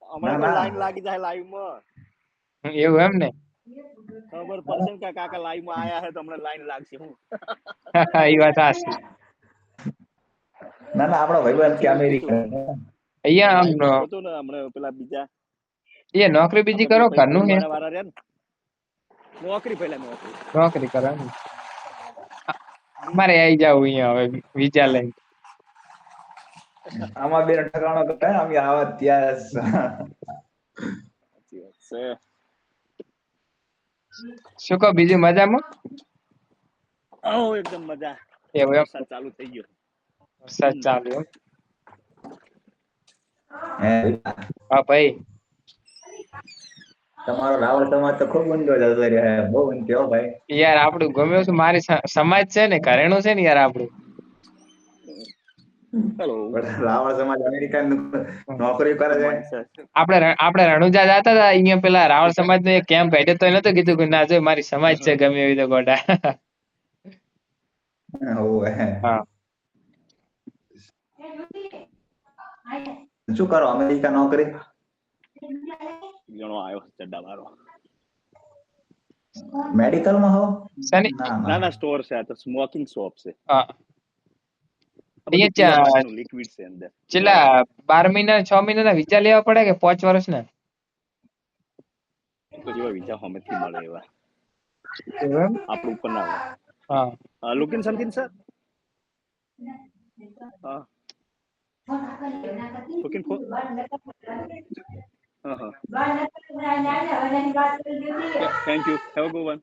ના હમણાં તો ના લાઈન લાગી જાય લાઈવ માં એવું એમ ને? ખબર પડશે ને કે કાકા લાઈવ માં આયા હે તો હમણાં લાઈન લાગશે હું એ વાત સાચી. ના ના આપણો ભાઈબંધ કે અમેરિકા અહીંયા આમ લાઈવ હતો ને હમણાં પેલા બીજા એ નોકરી બીજી કરો આપણે ઘરનું હે? વાળા રહ્યા ને નોકરી પેલા નોકરી નોકરી કરો એમ? મારે આવી જાવ અહીંયા હવે વિઝા લઈને. આમાં બે ઠકાણો કરે ને અમે આવા ત્યાં સાચી વાત છે શું કહો બીજું મજામાં? એકદમ મજા એવું એમ? વરસાદ ચાલુ થઈ ગયો વરસાદ ચાલુ એમ? હે હા ભાઈ. તમારો રાવળ સમાજ તો ખૂબ ઊંડો જતો રહ્યો બહુ ઊંડો ભાઈ. યાર આપણું ગમે છે મારી સમાજ છે ને ઘરેણું છે ને યાર આપણું. હેલો રાવળ સમાજ અમેરિકા નોકરી કરે છે. આપણે રણુજા જતા હતા અહીંયા પેલા રાવળ સમાજ નો કેમ્પ હેડે તો નતો કીધું કે ના જો મારી સમાજ છે ગમે એવી તો ગોડા. હા. શું કરો અમેરિકા નોકરી? જણો આવ્યો ચડ્ડા વાળો મેડિકલ માં હો? શની? ના સ્ટોર છે આ તો સ્મોકિંગ શોપ છે હા. બધું પીવા માટેનું લિક્વિડ છે અંદર છેલ્લા 12 મહિના 6 મહિનાના વિઝા લેવા પડે કે 5 વર્ષના? તો જેવા વિઝા હમેથી મળે એવા એવું? આપણું ઉપર ના હોય હા. લુકિંગ સમથિંગ સર હા looking for thank you have a good one